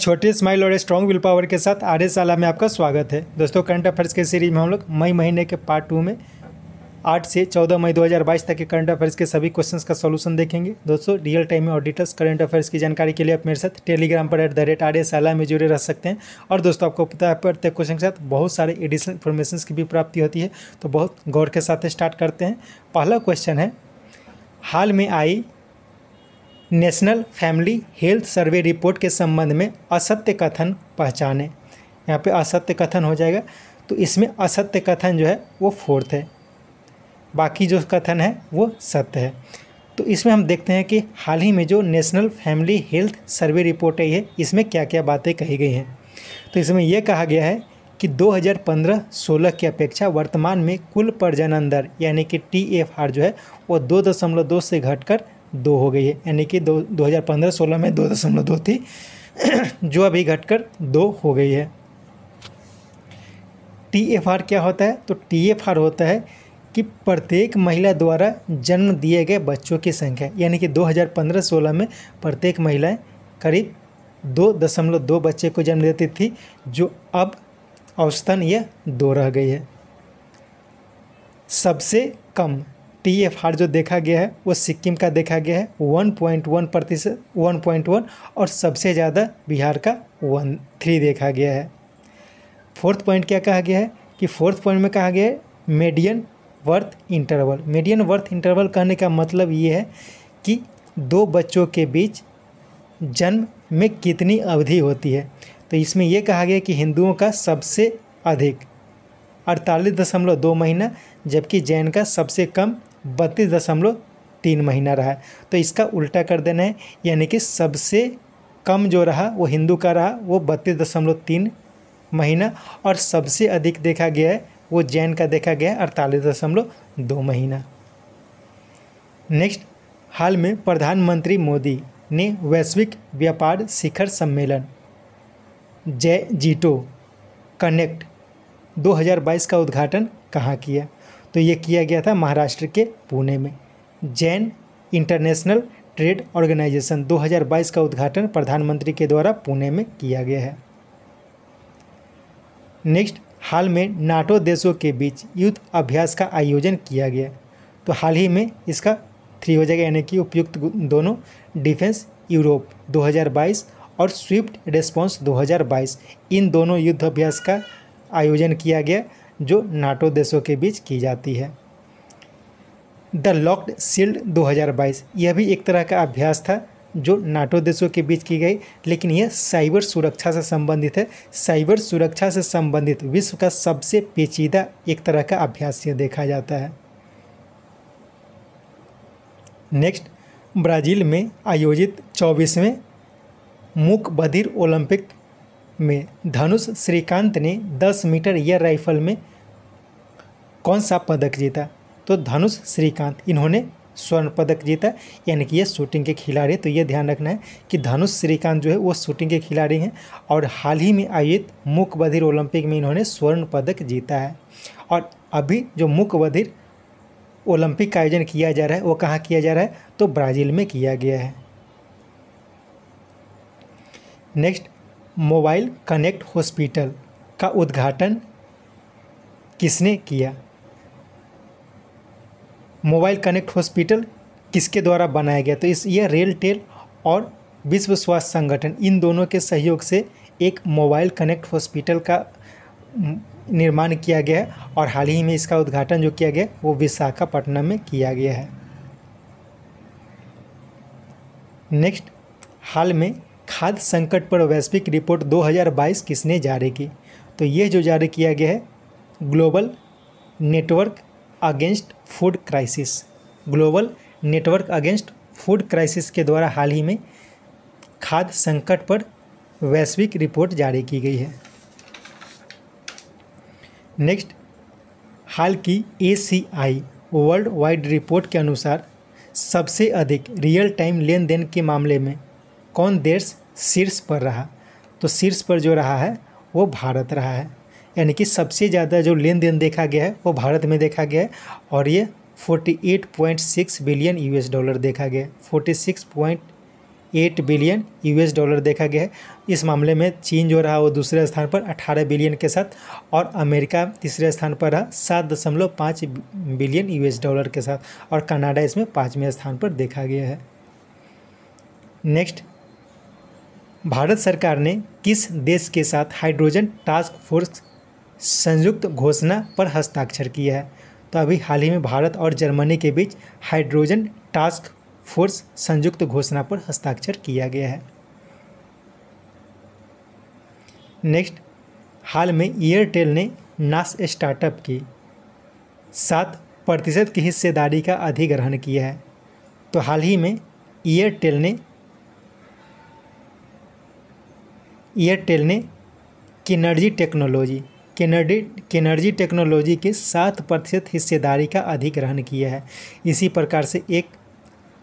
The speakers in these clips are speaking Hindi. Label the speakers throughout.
Speaker 1: छोटी स्माइल और स्ट्रॉन्ग विल पावर के साथ आर्य शाला में आपका स्वागत है। दोस्तों, करंट अफेयर्स के सीरीज में हम लोग मई महीने के पार्ट 2 में 8 से 14 मई 2022 तक के करंट अफेयर्स के सभी क्वेश्चंस का सॉल्यूशन देखेंगे। दोस्तों, रियल टाइम में और डिटेल्स करंट अफेयर्स की जानकारी के लिए आप मेरे साथ टेलीग्राम पर @आर्य शाला में जुड़े रह सकते हैं। और दोस्तों, आपको पता है प्रत्येक क्वेश्चन के साथ बहुत सारे एडिशनल इन्फॉर्मेशन की भी प्राप्ति होती है, तो बहुत गौर के साथ स्टार्ट करते हैं। पहला क्वेश्चन है, हाल में आई national family health survey report के संबंध में असत्य कथन पहचाने। यहाँ पे असत्य कथन हो जाएगा, तो इसमें असत्य कथन जो है वो 4th है, बाकी जो कथन है वो सत्य है। तो इसमें हम देखते हैं कि हाल ही में जो national family health survey report आई है, इसमें क्या क्या बातें कही गई हैं। तो इसमें यह कहा गया है कि 2015-16 की अपेक्षा वर्तमान में कुल प्रजनन दर यानी कि TFR जो है वो 2.2 से घटकर 2 हो गई है। यानी कि 2015-16 में 2.2 थी जो अभी घटकर 2 हो गई है। TFR क्या होता है? तो TFR होता है कि प्रत्येक महिला द्वारा जन्म दिए गए बच्चों की संख्या, यानी कि 2015-16 में प्रत्येक महिलाएं करीब 2.2 बच्चे को जन्म देती थी, जो अब औसतन यह 2 रह गई है। सबसे कम TFR जो देखा गया है वो सिक्किम का देखा गया है 1.1%, 1.1, और सबसे ज़्यादा बिहार का 3 देखा गया है। 4th पॉइंट क्या कहा गया है कि 4th पॉइंट में कहा गया है median birth interval. Median birth interval कहने का मतलब ये है कि 2 बच्चों के बीच जन्म में कितनी अवधि होती है। तो इसमें यह कहा गया कि हिंदुओं का सबसे अधिक 48.2 महीना, जबकि जैन का सबसे कम 32.3 महीना रहा है। तो इसका उल्टा कर देना है, यानी कि सबसे कम जो रहा वो हिंदू का रहा, वो 32.3 महीना, और सबसे अधिक देखा गया है वो जैन का देखा गया है 48.2 महीना। नेक्स्ट, हाल में प्रधानमंत्री मोदी ने वैश्विक व्यापार शिखर सम्मेलन G2 कनेक्ट 2022 का उद्घाटन कहाँ किया? तो ये किया गया था महाराष्ट्र के पुणे में। जैन इंटरनेशनल ट्रेड ऑर्गेनाइजेशन 2022 का उद्घाटन प्रधानमंत्री के द्वारा पुणे में किया गया है। नेक्स्ट, हाल में नाटो देशों के बीच युद्ध अभ्यास का आयोजन किया गया। तो हाल ही में इसका 3 हो जाएगा, यानी कि उपयुक्त दोनों डिफेंस यूरोप 2022 और स्विफ्ट रिस्पॉन्स 2022, इन दोनों युद्ध अभ्यास का आयोजन किया गया जो नाटो देशों के बीच की जाती है। द लॉक्ड शील्ड 2022, यह भी एक तरह का अभ्यास था जो नाटो देशों के बीच की गई, लेकिन यह साइबर सुरक्षा से संबंधित है। साइबर सुरक्षा से संबंधित विश्व का सबसे पेचीदा एक तरह का अभ्यास यह देखा जाता है। नेक्स्ट, ब्राज़ील में आयोजित 24वें मूक बधिर ओलंपिक में धनुष श्रीकांत ने 10 मीटर एयर राइफल में कौन सा पदक जीता? तो धनुष श्रीकांत, इन्होंने स्वर्ण पदक जीता, यानी कि ये शूटिंग के खिलाड़ी। तो ये ध्यान रखना है कि धनुष श्रीकांत जो है वो शूटिंग के खिलाड़ी हैं, और हाल ही में आयोजित मूक बधिर ओलंपिक में इन्होंने स्वर्ण पदक जीता है। और अभी जो मूक बधिर ओलंपिक का आयोजन किया जा रहा है वो कहाँ किया जा रहा है? तो ब्राज़ील में किया गया है। नेक्स्ट, मोबाइल कनेक्ट हॉस्पिटल का उद्घाटन किसने किया? मोबाइल कनेक्ट हॉस्पिटल किसके द्वारा बनाया गया? तो यह रेलटेल और विश्व स्वास्थ्य संगठन, इन दोनों के सहयोग से एक मोबाइल कनेक्ट हॉस्पिटल का निर्माण किया गया है, और हाल ही में इसका उद्घाटन जो किया गया वो विशाखापट्टनम में किया गया है। नेक्स्ट, हाल में खाद्य संकट पर वैश्विक रिपोर्ट 2022 किसने जारी की? तो ये जो जारी किया गया है global network against food crisis, global network against food crisis के द्वारा हाल ही में खाद्य संकट पर वैश्विक रिपोर्ट जारी की गई है। नेक्स्ट, हाल की ACI वर्ल्ड वाइड रिपोर्ट के अनुसार सबसे अधिक रियल टाइम लेन देन के मामले में कौन देश शीर्ष पर रहा? तो शीर्ष पर जो रहा है वो भारत रहा है, यानी कि सबसे ज़्यादा जो लेन देन देखा गया है वो भारत में देखा गया है, और ये 48.6 बिलियन US डॉलर देखा गया। 46 8 बिलियन यूएस डॉलर देखा गया है। इस मामले में चीन जो रहा वो दूसरे स्थान पर 18 बिलियन के साथ, और अमेरिका तीसरे स्थान पर रहा 7.5 बिलियन यूएस डॉलर के साथ, और कनाडा इसमें 5वें स्थान पर देखा गया है। नेक्स्ट, भारत सरकार ने किस देश के साथ हाइड्रोजन टास्क फोर्स संयुक्त घोषणा पर हस्ताक्षर किया है? तो अभी हाल ही में भारत और जर्मनी के बीच हाइड्रोजन टास्क फोर्स संयुक्त घोषणा पर हस्ताक्षर किया गया है। नेक्स्ट, हाल में एयरटेल ने नास स्टार्टअप की 7% की हिस्सेदारी का अधिग्रहण किया है। तो हाल ही में एयरटेल ने किनर्जी टेक्नोलॉजी के 7% हिस्सेदारी का अधिग्रहण किया है। इसी प्रकार से एक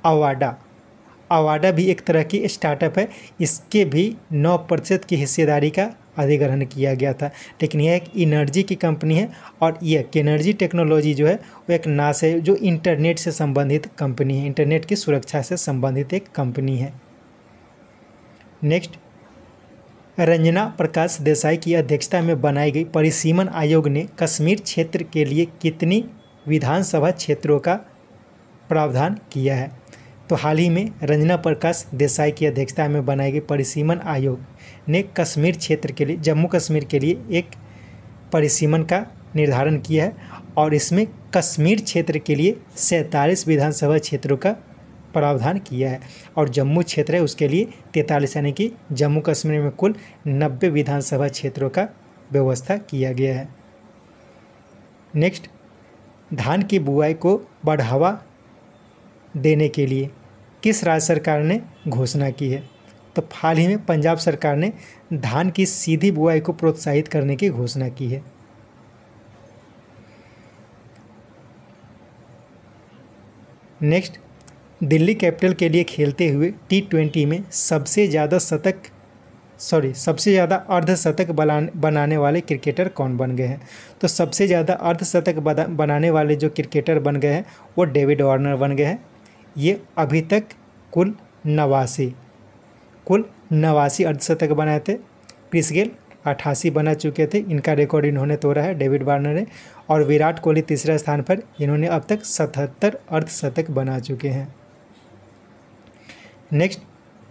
Speaker 1: अवाडा भी एक तरह की स्टार्टअप है, इसके भी 9% की हिस्सेदारी का अधिग्रहण किया गया था। लेकिन यह एक एनर्जी की कंपनी है, और यह किनर्जी टेक्नोलॉजी जो है वो एक नास है जो इंटरनेट से संबंधित कंपनी है, इंटरनेट की सुरक्षा से संबंधित एक कंपनी है। नेक्स्ट, रंजना प्रकाश देसाई की अध्यक्षता में बनाई गई परिसीमन आयोग ने कश्मीर क्षेत्र के लिए कितनी विधानसभा क्षेत्रों का प्रावधान किया है? तो हाल ही में रंजना प्रकाश देसाई की अध्यक्षता में बनाई गई परिसीमन आयोग ने कश्मीर क्षेत्र के लिए, जम्मू कश्मीर के लिए एक परिसीमन का निर्धारण किया है, और इसमें कश्मीर क्षेत्र के लिए 47 विधानसभा क्षेत्रों का प्रावधान किया है, और जम्मू क्षेत्र है उसके लिए 43, यानी कि जम्मू कश्मीर में कुल 90 विधानसभा क्षेत्रों का व्यवस्था किया गया है। नेक्स्ट, धान की बुआई को बढ़ावा देने के लिए किस राज्य सरकार ने घोषणा की है? तो हाल ही में पंजाब सरकार ने धान की सीधी बुआई को प्रोत्साहित करने की घोषणा की है। नेक्स्ट, दिल्ली कैपिटल के लिए खेलते हुए T20 में सबसे ज़्यादा अर्धशतक बनाने वाले क्रिकेटर कौन बन गए हैं? तो सबसे ज़्यादा अर्धशतक बनाने वाले जो क्रिकेटर बन गए हैं वो डेविड वार्नर बन गए हैं। ये अभी तक कुल 89 अर्धशतक बनाए थे। क्रिस गेल 88 बना चुके थे, इनका रिकॉर्ड इन्होंने तोड़ा है डेविड वार्नर ने, और विराट कोहली तीसरे स्थान पर, इन्होंने अब तक 77 अर्धशतक बना चुके हैं। नेक्स्ट,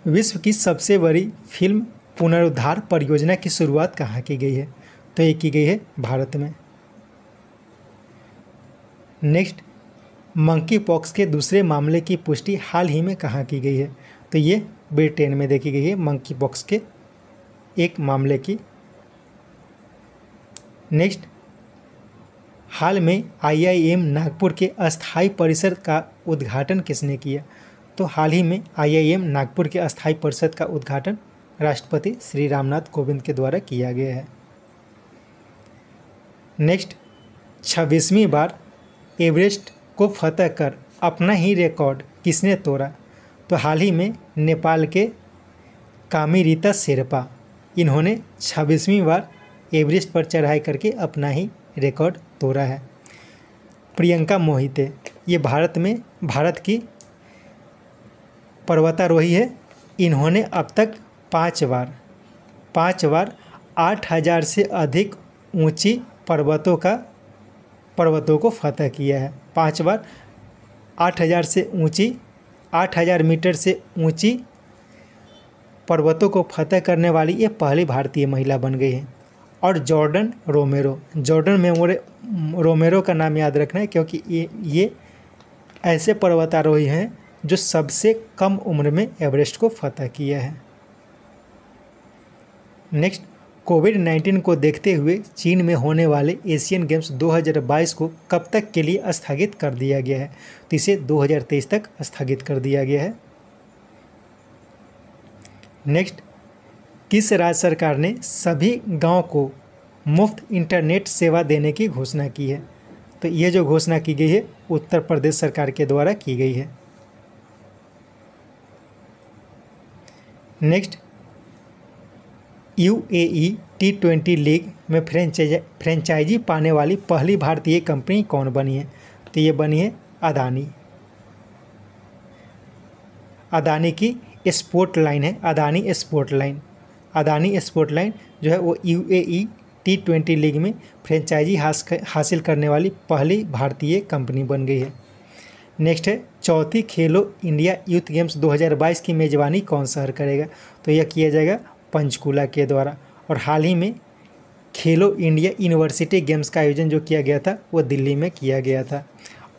Speaker 1: विश्व की सबसे बड़ी फिल्म पुनरुद्धार परियोजना की शुरुआत कहाँ की गई है? तो ये की गई है भारत में। नेक्स्ट, मंकी पॉक्स के दूसरे मामले की पुष्टि हाल ही में कहाँ की गई है? तो ये ब्रिटेन में देखी गई है मंकी पॉक्स के एक मामले की। नेक्स्ट, हाल में IIM नागपुर के अस्थायी परिसर का उद्घाटन किसने किया? तो हाल ही में IIM नागपुर के अस्थायी परिषद का उद्घाटन राष्ट्रपति श्री रामनाथ कोविंद के द्वारा किया गया है। नेक्स्ट, 26वीं बार एवरेस्ट को फतह कर अपना ही रिकॉर्ड किसने तोड़ा? तो हाल ही में नेपाल के कामिरीता शेरपा, इन्होंने 26वीं बार एवरेस्ट पर चढ़ाई करके अपना ही रिकॉर्ड तोड़ा है। प्रियंका मोहिते, ये भारत की पर्वतारोही है, इन्होंने अब तक 5 बार 8000 से अधिक ऊंची पर्वतों को फतह किया है। 5 बार 8000 मीटर से ऊंची पर्वतों को फतह करने वाली ये पहली भारतीय महिला बन गई है। और जॉर्डन रोमेरो का नाम याद रखना है, क्योंकि ये ऐसे पर्वतारोही हैं जो सबसे कम उम्र में एवरेस्ट को फतह किया है। नेक्स्ट, कोविड-19 को देखते हुए चीन में होने वाले एशियन गेम्स 2022 को कब तक के लिए स्थगित कर दिया गया है? तो इसे 2023 तक स्थगित कर दिया गया है। नेक्स्ट, किस राज्य सरकार ने सभी गांव को मुफ्त इंटरनेट सेवा देने की घोषणा की है? तो ये जो घोषणा की गई है उत्तर प्रदेश सरकार के द्वारा की गई है। नेक्स्ट, UAE T20 लीग में फ्रेंचाइजी पाने वाली पहली भारतीय कंपनी कौन बनी है? तो ये बनी है अदानी की स्पोर्ट लाइन है, Adani sport line. Adani sport line जो है वो UAE T20 लीग में फ्रेंचाइजी हासिल करने वाली पहली भारतीय कंपनी बन गई है। नेक्स्ट है चौथी खेलो इंडिया यूथ गेम्स 2022 की मेज़बानी कौन शहर करेगा? तो यह किया जाएगा पंचकुला के द्वारा। और हाल ही में खेलो इंडिया यूनिवर्सिटी गेम्स का आयोजन जो किया गया था वो दिल्ली में किया गया था।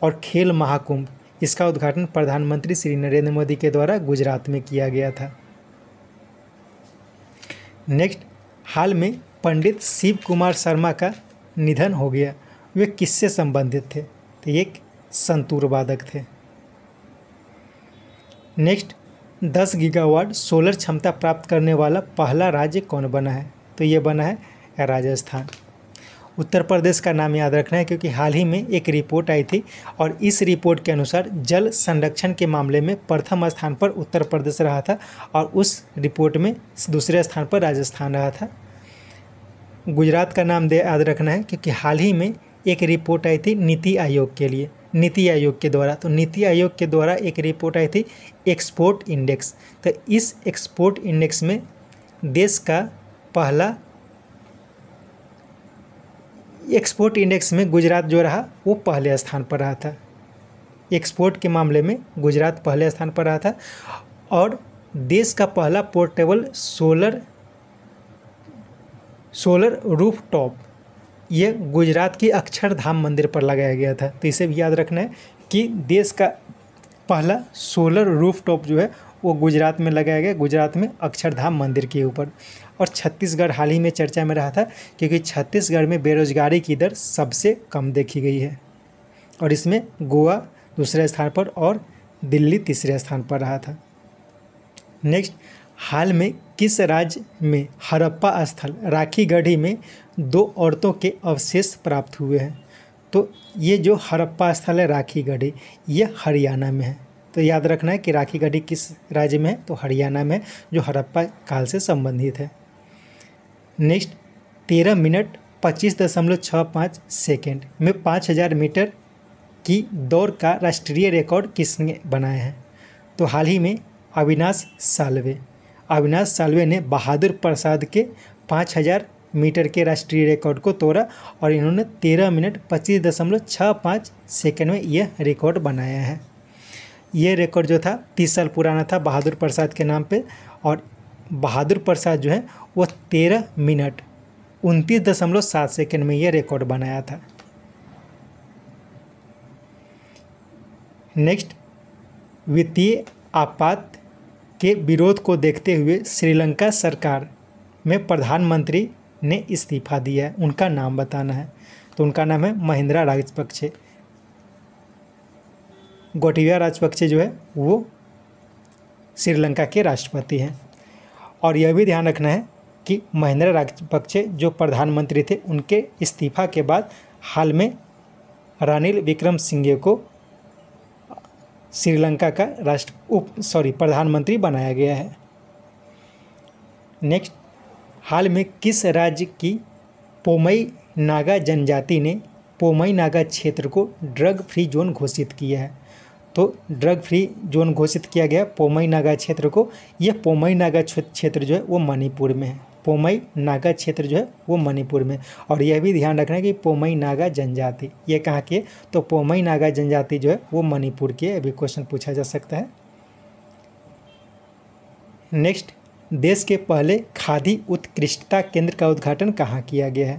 Speaker 1: और खेल महाकुंभ इसका उद्घाटन प्रधानमंत्री श्री नरेंद्र मोदी के द्वारा गुजरात में किया गया था। नेक्स्ट, हाल में पंडित शिव कुमार शर्मा का निधन हो गया। वे किससे संबंधित थे? तो ये एक संतूर वादक थे। नेक्स्ट, 10 गीगावाट सोलर क्षमता प्राप्त करने वाला पहला राज्य कौन बना है? तो ये बना है राजस्थान। उत्तर प्रदेश का नाम याद रखना है क्योंकि हाल ही में एक रिपोर्ट आई थी और इस रिपोर्ट के अनुसार जल संरक्षण के मामले में प्रथम स्थान पर उत्तर प्रदेश रहा था और उस रिपोर्ट में दूसरे स्थान पर राजस्थान रहा था। गुजरात का नाम याद रखना है क्योंकि हाल ही में एक रिपोर्ट आई थी नीति आयोग के लिए, नीति आयोग के द्वारा। तो नीति आयोग के द्वारा एक रिपोर्ट आई थी एक्सपोर्ट इंडेक्स। तो इस एक्सपोर्ट इंडेक्स में देश का पहला एक्सपोर्ट इंडेक्स में गुजरात जो रहा वो पहले स्थान पर रहा था। एक्सपोर्ट के मामले में गुजरात पहले स्थान पर रहा था। और देश का पहला पोर्टेबल सोलर रूफ टॉप ये गुजरात की अक्षरधाम मंदिर पर लगाया गया था। तो इसे भी याद रखना है कि देश का पहला सोलर रूफ टॉप जो है वो गुजरात में लगाया गया, गुजरात में अक्षरधाम मंदिर के ऊपर। और छत्तीसगढ़ हाल ही में चर्चा में रहा था क्योंकि छत्तीसगढ़ में बेरोजगारी की दर सबसे कम देखी गई है और इसमें गोवा दूसरे स्थान पर और दिल्ली तीसरे स्थान पर रहा था। नेक्स्ट, हाल में किस राज्य में हड़प्पा स्थल राखीगढ़ी में 2 औरतों के अवशेष प्राप्त हुए हैं? तो ये जो हड़प्पा स्थल है राखीगढ़ी ये हरियाणा में है। तो याद रखना है कि राखीगढ़ी किस राज्य में है? तो हरियाणा में, जो हड़प्पा काल से संबंधित है। नेक्स्ट, 13 मिनट 25.65 सेकेंड में 5000 मीटर की दौड़ का राष्ट्रीय रिकॉर्ड किसने बनाया है? तो हाल ही में अविनाश साल्वे ने बहादुर प्रसाद के 5000 मीटर के राष्ट्रीय रिकॉर्ड को तोड़ा और इन्होंने 13 मिनट 25.65 सेकेंड में यह रिकॉर्ड बनाया है। ये रिकॉर्ड जो था 30 साल पुराना था बहादुर प्रसाद के नाम पे और बहादुर प्रसाद जो है वो 13 मिनट 29.7 सेकेंड में ये रिकॉर्ड बनाया था। नेक्स्ट, वित्तीय आपात के विरोध को देखते हुए श्रीलंका सरकार में प्रधानमंत्री ने इस्तीफा दिया है, उनका नाम बताना है। तो उनका नाम है महिंद्रा राजपक्षे। गोटाबाया राजपक्षे जो है वो श्रीलंका के राष्ट्रपति हैं। और यह भी ध्यान रखना है कि महिंद्रा राजपक्षे जो प्रधानमंत्री थे उनके इस्तीफा के बाद हाल में रानिल विक्रमसिंघे को श्रीलंका का प्रधानमंत्री बनाया गया है। नेक्स्ट, हाल में किस राज्य की पोमई नागा जनजाति ने पोमई नागा क्षेत्र को ड्रग फ्री जोन घोषित किया है? तो ड्रग फ्री जोन घोषित किया गया पोमई नागा क्षेत्र को। यह पोमई नागा क्षेत्र जो है वो मणिपुर में है। पोमई नागा क्षेत्र जो है वो मणिपुर में। और यह भी ध्यान रखना है कि पोमई नागा जनजाति ये कहाँ की है? तो पोमई नागा जनजाति जो है वो मणिपुर की है। अभी क्वेश्चन पूछा जा सकता है। नेक्स्ट, देश के पहले खादी उत्कृष्टता केंद्र का उद्घाटन कहाँ किया गया है?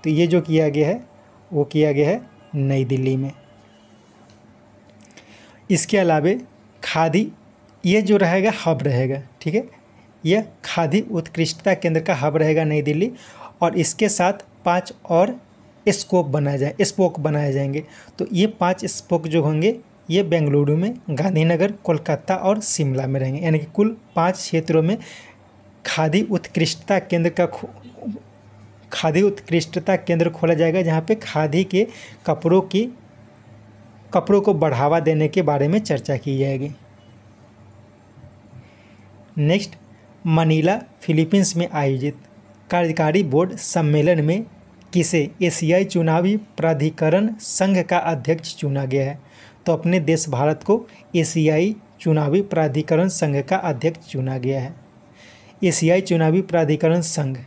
Speaker 1: तो ये जो किया गया है वो किया गया है नई दिल्ली में। इसके अलावा खादी ये जो रहेगा हब रहेगा, ठीक है, यह खादी उत्कृष्टता केंद्र का हब रहेगा नई दिल्ली। और इसके साथ 5 और स्पोक बनाए जाएंगे। तो ये 5 स्पोक जो होंगे ये बेंगलुरु में, गांधीनगर, कोलकाता और शिमला में रहेंगे। यानी कि कुल 5 क्षेत्रों में खादी उत्कृष्टता केंद्र खोला जाएगा जहाँ पे खादी के कपड़ों को बढ़ावा देने के बारे में चर्चा की जाएगी। नेक्स्ट, मनीला फिलीपींस में आयोजित कार्यकारी बोर्ड सम्मेलन में किसे एशियाई चुनावी प्राधिकरण संघ का अध्यक्ष चुना गया है? तो अपने देश भारत को एशियाई चुनावी प्राधिकरण संघ का अध्यक्ष चुना गया है। एशियाई चुनावी प्राधिकरण संघ,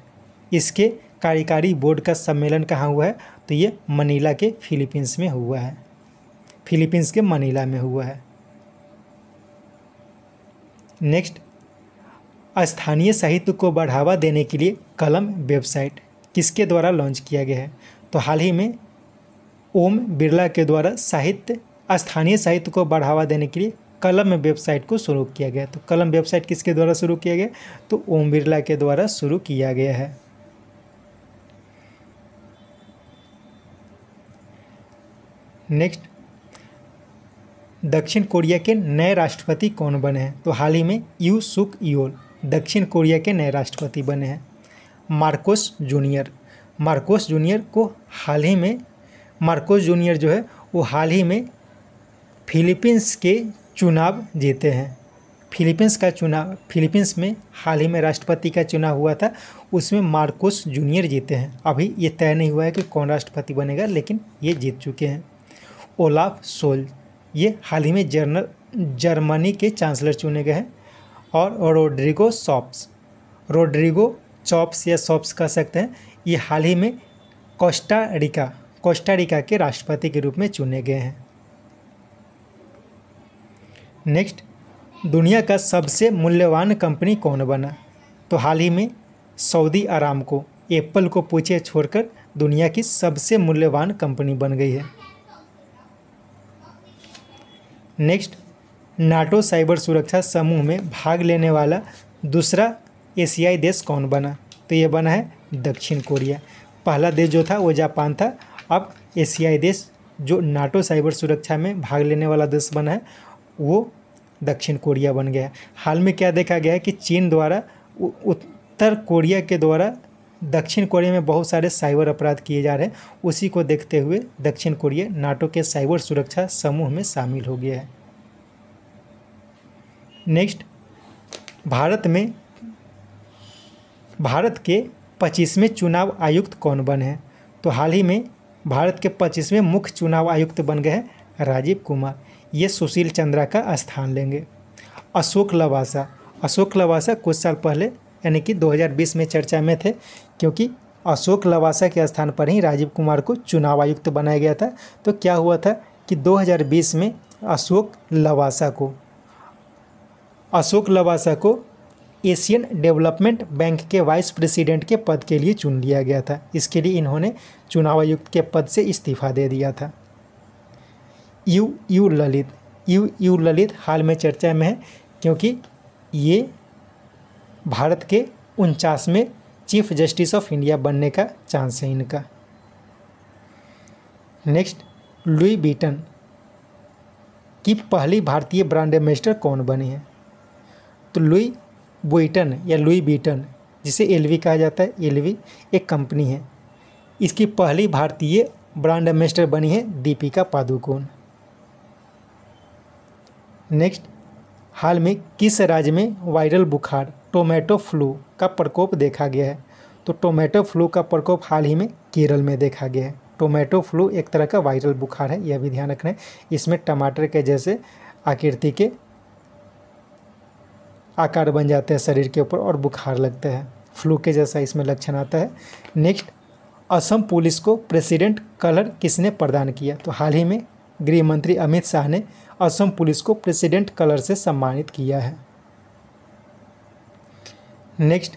Speaker 1: इसके कार्यकारी बोर्ड का सम्मेलन कहाँ हुआ है? तो ये मनीला के फिलीपींस में हुआ है, फिलीपींस के मनीला में हुआ है। नेक्स्ट, स्थानीय साहित्य को बढ़ावा देने के लिए कलम वेबसाइट किसके द्वारा लॉन्च किया गया है? तो हाल ही में ओम बिरला के द्वारा स्थानीय साहित्य को बढ़ावा देने के लिए कलम वेबसाइट को शुरू किया गया। तो कलम वेबसाइट किसके द्वारा शुरू किया गया? तो ओम बिरला के द्वारा शुरू किया गया है। नेक्स्ट, दक्षिण कोरिया के नए राष्ट्रपति कौन बने हैं? तो हाल ही में यू सुक योल दक्षिण कोरिया के नए राष्ट्रपति बने हैं। मार्कोस जूनियर जो है वो हाल ही में फिलीपींस के चुनाव जीते हैं। फिलीपींस में हाल ही में राष्ट्रपति का चुनाव हुआ था, उसमें मार्कोस जूनियर जीते हैं। अभी ये तय नहीं हुआ है कि कौन राष्ट्रपति बनेगा, लेकिन ये जीत चुके हैं। ओलाफ सोल्ज, ये हाल ही में जर्मनी के चांसलर चुने गए हैं। और रोड्रिगो चॉप्स या सॉप्स कह सकते हैं, ये हाल ही में कोस्टा रिका के राष्ट्रपति के रूप में चुने गए हैं। नेक्स्ट, दुनिया का सबसे मूल्यवान कंपनी कौन बना? तो हाल ही में सऊदी अरामको एप्पल को पीछे छोड़कर दुनिया की सबसे मूल्यवान कंपनी बन गई है। नेक्स्ट, नाटो साइबर सुरक्षा समूह में भाग लेने वाला दूसरा एशियाई देश कौन बना? तो ये बना है दक्षिण कोरिया। पहला देश जो था वो जापान था, अब एशियाई देश जो नाटो साइबर सुरक्षा में भाग लेने वाला देश बना है वो दक्षिण कोरिया बन गया है। हाल में क्या देखा गया है कि चीन द्वारा उत्तर कोरिया के द्वारा दक्षिण कोरिया में बहुत सारे साइबर अपराध किए जा रहे हैं, उसी को देखते हुए दक्षिण कोरिया नाटो के साइबर सुरक्षा समूह में शामिल हो गया है। नेक्स्ट, भारत के 25वें चुनाव आयुक्त कौन बने हैं? तो हाल ही में भारत के 25वें मुख्य चुनाव आयुक्त बन गए हैं राजीव कुमार। ये सुशील चंद्रा का स्थान लेंगे। अशोक लवासा कुछ साल पहले यानी कि 2020 में चर्चा में थे, क्योंकि अशोक लवासा के स्थान पर ही राजीव कुमार को चुनाव आयुक्त बनाया गया था। तो क्या हुआ था कि 2020 में अशोक लवासा को एशियन डेवलपमेंट बैंक के वाइस प्रेसिडेंट के पद के लिए चुन लिया गया था। इसके लिए इन्होंने चुनाव आयुक्त के पद से इस्तीफा दे दिया था। यू ललित हाल में चर्चा में है, क्योंकि ये भारत के 49वें चीफ जस्टिस ऑफ इंडिया बनने का चांस है इनका। नेक्स्ट, लुई विटन की पहली भारतीय ब्रांड एम्बेसडर कौन बनी है? तो लुई विटन जिसे एलवी कहा जाता है, एलवी एक कंपनी है, इसकी पहली भारतीय ब्रांड एम्बेसडर बनी है दीपिका पादुकोण। नेक्स्ट, हाल में किस राज्य में वायरल बुखार टोमेटो फ्लू का प्रकोप देखा गया है? तो टोमेटो फ्लू का प्रकोप हाल ही में केरल में देखा गया है। टोमेटो फ्लू एक तरह का वायरल बुखार है, यह भी ध्यान रखना है। इसमें टमाटर के जैसे आकृति के आकार बन जाते हैं शरीर के ऊपर और बुखार लगता है, फ्लू के जैसा इसमें लक्षण आता है। नेक्स्ट, असम पुलिस को प्रेसिडेंट कलर किसने प्रदान किया? तो हाल ही में गृह मंत्री अमित शाह ने असम पुलिस को प्रेसिडेंट कलर से सम्मानित किया है। नेक्स्ट,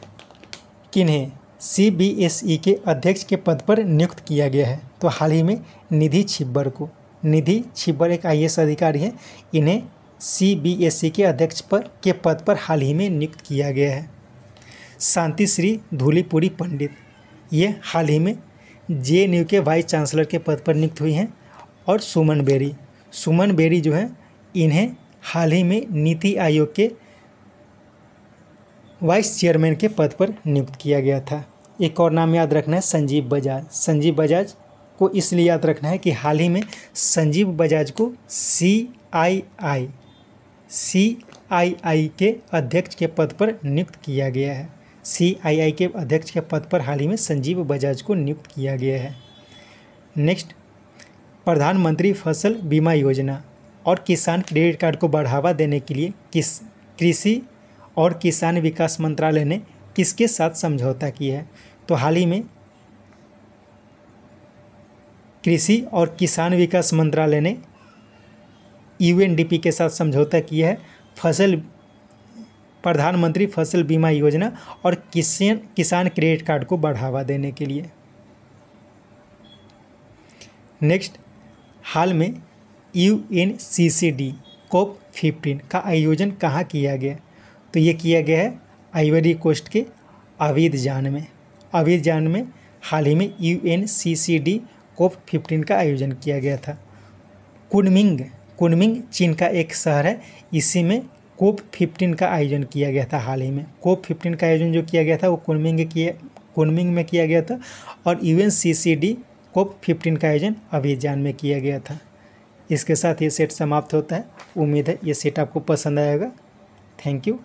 Speaker 1: किन्हें CBSE के अध्यक्ष के पद पर नियुक्त किया गया है? तो हाल ही में निधि छिब्बर एक IAS अधिकारी हैं, इन्हें CBSE के अध्यक्ष के पद पर हाल ही में नियुक्त किया गया है। शांति श्री धूलीपुरी पंडित, ये हाल ही में JNU के वाइस चांसलर के पद पर नियुक्त हुई हैं। और सुमन बेरी जो हैं, इन्हें हाल ही में नीति आयोग के वाइस चेयरमैन के पद पर नियुक्त किया गया था। एक और नाम याद रखना है, संजीव बजाज को इसलिए याद रखना है कि हाल ही में संजीव बजाज को CII के अध्यक्ष के पद पर नियुक्त किया गया है। CII के अध्यक्ष के पद पर हाल ही में संजीव बजाज को नियुक्त किया गया है। नेक्स्ट, प्रधानमंत्री फसल बीमा योजना और किसान क्रेडिट कार्ड को बढ़ावा देने के लिए कृषि और किसान विकास मंत्रालय ने किसके साथ समझौता किया है? तो हाल ही में कृषि और किसान विकास मंत्रालय ने यूएनडीपी के साथ समझौता किया है प्रधानमंत्री फसल बीमा योजना और किसान क्रेडिट कार्ड को बढ़ावा देने के लिए। नेक्स्ट, हाल में UNCCD COP15 का आयोजन कहाँ किया गया? तो ये किया गया है आइवरी कोस्ट के अबीजान में हाल ही में UNCCD COP15 का आयोजन किया गया था। कुनमिंग चीन का एक शहर है, इसी में COP15 का आयोजन किया गया था। हाल ही में COP15 का आयोजन जो किया गया था वो कुनमिंग में किया गया था और UNCCD COP15 का आयोजन अबीजान में किया गया था। इसके साथ ये सेट समाप्त होता है। उम्मीद है ये सेट आपको पसंद आएगा। Thank you.